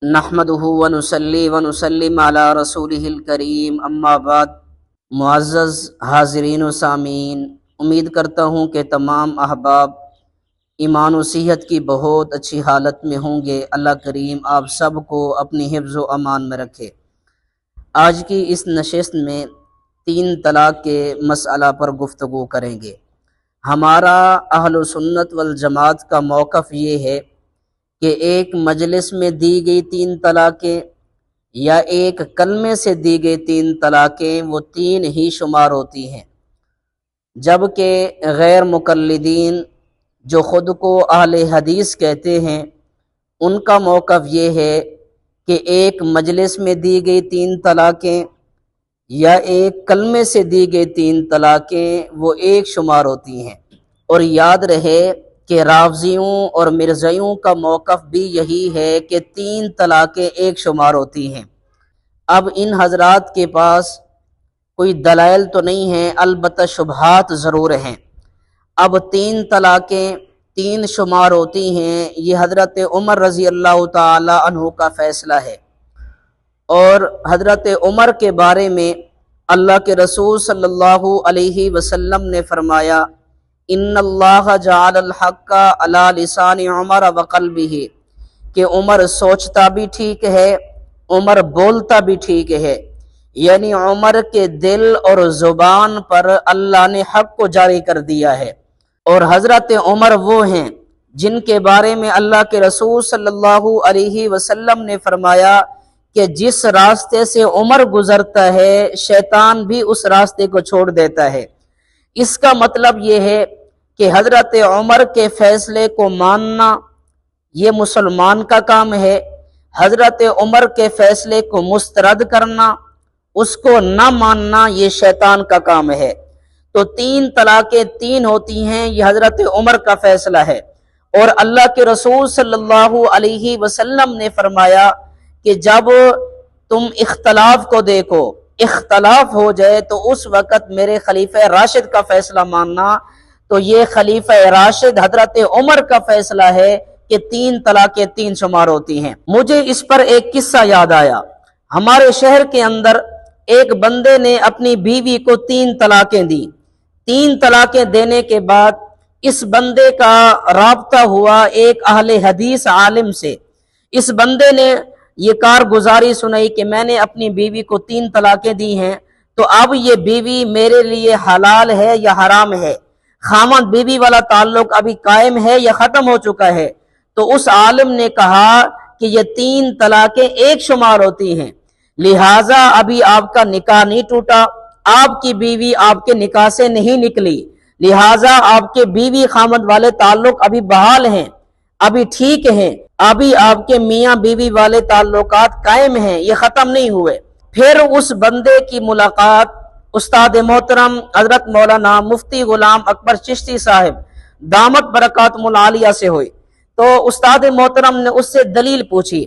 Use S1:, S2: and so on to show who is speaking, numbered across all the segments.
S1: نحمدہ ونصلی ونسلم علی رسولہ الکریم، اما بعد۔ معزز حاضرین و سامعین، امید کرتا ہوں کہ تمام احباب ایمان و صحت کی بہت اچھی حالت میں ہوں گے۔ اللہ کریم آپ سب کو اپنی حفظ و امان میں رکھے۔ آج کی اس نشست میں 3 طلاق کے مسئلہ پر گفتگو کریں گے۔ ہمارا اہل سنت والجماعت کا موقف یہ ہے کہ ایک مجلس میں دی گئی 3 طلاقیں یا ایک کلمے سے دی گئی 3 طلاقیں وہ 3 ہی شمار ہوتی ہیں، جبکہ غیر مقلدین جو خود کو اہل حدیث کہتے ہیں ان کا موقف یہ ہے کہ ایک مجلس میں دی گئی 3 طلاقیں یا ایک کلمے سے دی گئی 3 طلاقیں وہ ایک شمار ہوتی ہیں۔ اور یاد رہے کہ رافضیوں اور مرزائیوں کا موقف بھی یہی ہے کہ 3 طلاقیں ایک شمار ہوتی ہیں۔ اب ان حضرات کے پاس کوئی دلائل تو نہیں ہیں، البتہ شبہات ضرور ہیں۔ اب 3 طلاقیں 3 شمار ہوتی ہیں، یہ حضرت عمر رضی اللہ تعالی عنہ کا فیصلہ ہے، اور حضرت عمر کے بارے میں اللہ کے رسول صلی اللہ علیہ وسلم نے فرمایا، ان اللہ جعل الحق علی لسان عمر وقلبہ، کہ عمر سوچتا بھی ٹھیک ہے، عمر بولتا بھی ٹھیک ہے، یعنی عمر کے دل اور زبان پر اللہ نے حق کو جاری کر دیا ہے۔ اور حضرت عمر وہ ہیں جن کے بارے میں اللہ کے رسول صلی اللہ علیہ وسلم نے فرمایا کہ جس راستے سے عمر گزرتا ہے شیطان بھی اس راستے کو چھوڑ دیتا ہے۔ اس کا مطلب یہ ہے کہ حضرت عمر کے فیصلے کو ماننا یہ مسلمان کا کام ہے، حضرت عمر کے فیصلے کو مسترد کرنا، اس کو نہ ماننا، یہ شیطان کا کام ہے۔ تو 3 طلاقیں 3 ہوتی ہیں، یہ حضرت عمر کا فیصلہ ہے۔ اور اللہ کے رسول صلی اللہ علیہ وسلم نے فرمایا کہ جب تم اختلاف کو دیکھو، اختلاف ہو جائے تو اس وقت میرے خلیفہ راشد کا فیصلہ ماننا۔ تو یہ خلیفہ راشد حضرت عمر کا فیصلہ ہے کہ 3 طلاقیں 3 شمار ہوتی ہیں۔ مجھے اس پر ایک قصہ یاد آیا۔ ہمارے شہر کے اندر ایک بندے نے اپنی بیوی کو 3 طلاقیں دی۔ 3 طلاقیں دینے کے بعد اس بندے کا رابطہ ہوا ایک اہل حدیث عالم سے۔ اس بندے نے یہ کارگزاری سنائی کہ میں نے اپنی بیوی کو 3 طلاقیں دی ہیں، تو اب یہ بیوی میرے لیے حلال ہے یا حرام ہے؟ خامد بیوی والا تعلق ابھی قائم ہے یا ختم ہو چکا ہے؟ تو اس عالم نے کہا کہ یہ 3 طلاقیں ایک شمار ہوتی ہیں، لہٰذا ابھی آپ کا نکاح نہیں ٹوٹا، آپ کی بیوی آپ کے نکاح سے نہیں نکلی، لہٰذا آپ کے بیوی خامد والے تعلق ابھی بحال ہیں، ابھی ٹھیک ہیں، ابھی آپ کے میاں بیوی والے تعلقات قائم ہیں، یہ ختم نہیں ہوئے۔ پھر اس بندے کی ملاقات استاد محترم حضرت مولانا مفتی غلام اکبر چشتی صاحب دامت برکاتہم العالیہ سے ہوئی۔ تو استاد محترم نے اس سے دلیل پوچھی۔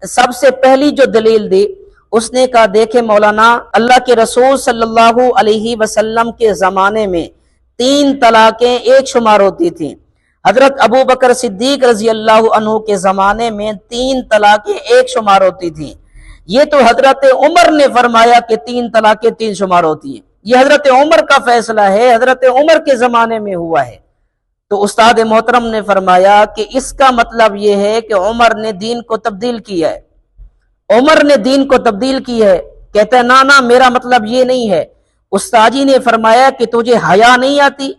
S1: سب سے پہلی جو دلیل دی، اس نے کہا دیکھیں مولانا، اللہ کے رسول صلی اللہ علیہ وسلم کے زمانے میں 3 طلاقیں ایک شمار ہوتی تھیں، حضرت ابو بکر صدیق رضی اللہ عنہ کے زمانے میں 3 طلاقیں ایک شمار ہوتی تھیں۔ یہ تو حضرت عمر نے فرمایا کہ 3 طلاقیں 3 شمار ہوتی ہیں، یہ حضرت عمر کا فیصلہ ہے، حضرت عمر کے زمانے میں ہوا ہے۔ تو استاد محترم نے فرمایا کہ اس کا مطلب یہ ہے کہ عمر نے دین کو تبدیل کیا ہے، عمر نے دین کو تبدیل کی ہے۔ کہتا ہے نا میرا مطلب یہ نہیں ہے۔ استاد جی نے فرمایا کہ تجھے حیا نہیں آتی،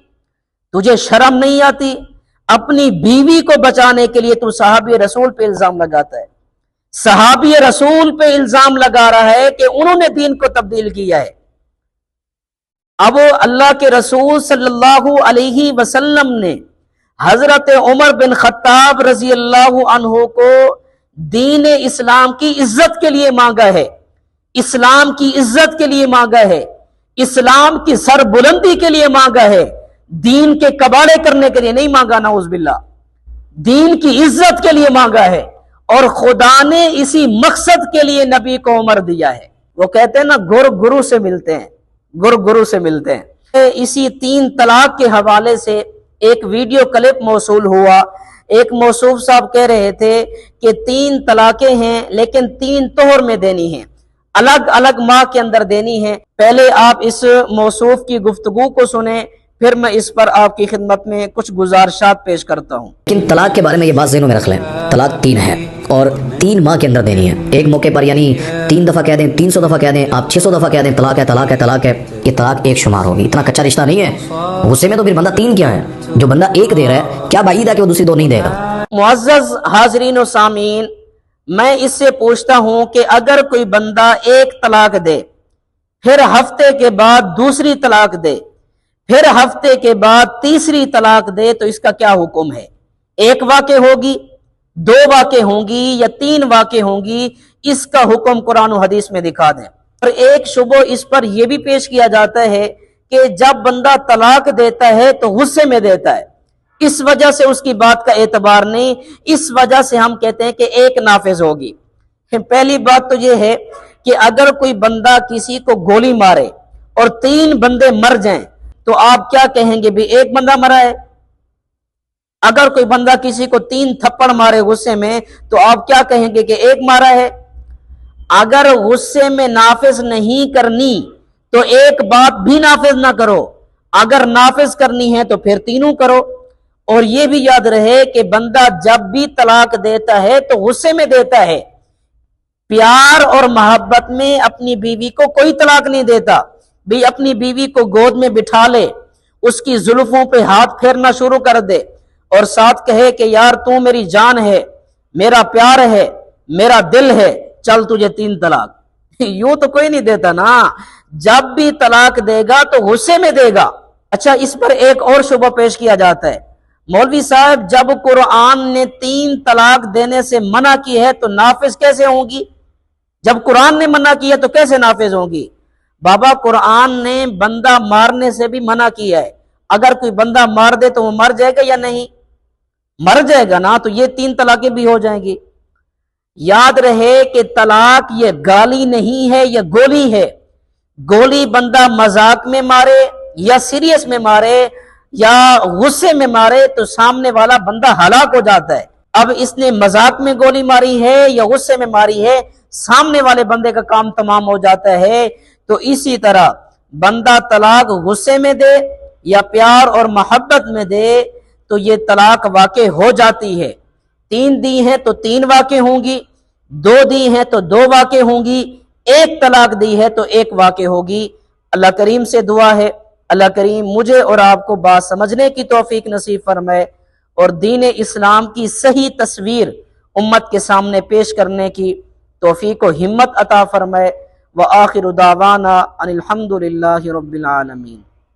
S1: تجھے شرم نہیں آتی، اپنی بیوی کو بچانے کے لیے تو صحابی رسول پہ الزام لگاتا ہے، صحابی رسول پہ الزام لگا رہا ہے کہ انہوں نے دین کو تبدیل کیا ہے۔ اب اللہ کے رسول صلی اللہ علیہ وسلم نے حضرت عمر بن خطاب رضی اللہ عنہ کو دین اسلام کی عزت کے لیے مانگا ہے، اسلام کی عزت کے لیے مانگا ہے، اسلام کی سر بلندی کے لیے مانگا ہے، دین کے کباڑے کرنے کے لیے نہیں مانگا، نعوذ باللہ، دین کی عزت کے لیے مانگا ہے۔ اور خدا نے اسی مقصد کے لیے نبی کو عمر دیا ہے۔ وہ کہتے ہیں نا گر گرو سے ملتے ہیں، گر گرو سے ملتے ہیں۔ اسی 3 طلاق کے حوالے سے ایک ویڈیو کلپ موصول ہوا ایک موصوف صاحب کہہ رہے تھے کہ 3 طلاقیں ہیں لیکن 3 طہر میں دینی ہیں، الگ الگ ماہ کے اندر دینی ہے۔ پہلے آپ اس موصوف کی گفتگو کو سنیں، پھر میں اس پر آپ کی خدمت میں کچھ گزارشات پیش کرتا ہوں۔
S2: لیکن طلاق کے بارے میں یہ بات ذہنوں میں رکھ لیں، طلاق 3 ہے اور 3 ماہ کے اندر دینی ہے۔ ایک موقع پر یعنی 3 دفعہ کہہ دیں، 300 دفعہ کہہ دیں، آپ 600 دفعہ کہہ دیں طلاق ہے طلاق ہے طلاق ہے، یہ طلاق ایک شمار ہوگی۔ اتنا کچا رشتہ نہیں ہے، غصے میں تو پھر بندہ 3 کیا ہے، جو بندہ 1 دے رہا ہے کیا بعید ہے کہ وہ دوسری 2 نہیں دے گا۔
S1: معزز حاضرین و سامعین، میں اس سے پوچھتا ہوں کہ اگر کوئی بندہ 1 طلاق دے، پھر ہفتے کے بعد دوسری طلاق دے، پھر ہفتے کے بعد تیسری طلاق دے، تو اس کا کیا حکم ہے؟ 1 واقع ہوگی، 2 واقع ہوں گی یا 3 واقع ہوں گی؟ اس کا حکم قرآن و حدیث میں دکھا دیں۔ اور ایک شبہ اس پر یہ بھی پیش کیا جاتا ہے کہ جب بندہ طلاق دیتا ہے تو غصے میں دیتا ہے، اس وجہ سے اس کی بات کا اعتبار نہیں، اس وجہ سے ہم کہتے ہیں کہ 1 نافذ ہوگی۔ پہلی بات تو یہ ہے کہ اگر کوئی بندہ کسی کو گولی مارے اور 3 بندے مر جائیں تو آپ کیا کہیں گے؟ بھی 1 بندہ مرا ہے۔ اگر کوئی بندہ کسی کو 3 تھپڑ مارے غصے میں تو آپ کیا کہیں گے کہ 1 مارا ہے۔ اگر غصے میں نافذ نہیں کرنی تو ایک بات بھی نافذ نہ کرو، اگر نافذ کرنی ہے تو پھر 3 کرو۔ اور یہ بھی یاد رہے کہ بندہ جب بھی طلاق دیتا ہے تو غصے میں دیتا ہے، پیار اور محبت میں اپنی بیوی کو کوئی طلاق نہیں دیتا۔ بھی اپنی بیوی کو گود میں بٹھا لے، اس کی زلفوں پہ ہاتھ پھیرنا شروع کر دے اور ساتھ کہے کہ یار تو میری جان ہے، میرا پیار ہے، میرا دل ہے، چل تجھے 3 طلاق۔ یوں تو کوئی نہیں دیتا نا، جب بھی طلاق دے گا تو غصے میں دے گا۔ اچھا، اس پر ایک اور شبہ پیش کیا جاتا ہے، مولوی صاحب جب قرآن نے 3 طلاق دینے سے منع کی ہے تو نافذ کیسے ہوں گی؟ جب قرآن نے منع کی ہے تو کیسے نافذ ہوں گی؟ بابا قرآن نے بندہ مارنے سے بھی منع کیا ہے، اگر کوئی بندہ مار دے تو وہ مر جائے گا یا نہیں؟ مر جائے گا نا، تو یہ 3 طلاقیں بھی ہو جائیں گی۔ یاد رہے کہ طلاق یہ گالی نہیں ہے، یہ گولی ہے۔ گولی بندہ مذاق میں مارے یا سیریس میں مارے یا غصے میں مارے تو سامنے والا بندہ ہلاک ہو جاتا ہے۔ اب اس نے مذاق میں گولی ماری ہے یا غصے میں ماری ہے، سامنے والے بندے کا کام تمام ہو جاتا ہے۔ تو اسی طرح بندہ طلاق غصے میں دے یا پیار اور محبت میں دے تو یہ طلاق واقع ہو جاتی ہے۔ 3 دی ہیں تو 3 واقع ہوں گی، 2 دی ہیں تو 2 واقع ہوں گی، 1 طلاق دی ہے تو 1 واقع ہوگی۔ اللہ کریم سے دعا ہے اللہ کریم مجھے اور آپ کو بات سمجھنے کی توفیق نصیب فرمائے اور دین اسلام کی صحیح تصویر امت کے سامنے پیش کرنے کی توفیق و ہمت عطا فرمائے۔ وآخر دعوانا ان الحمد للہ رب العالمین۔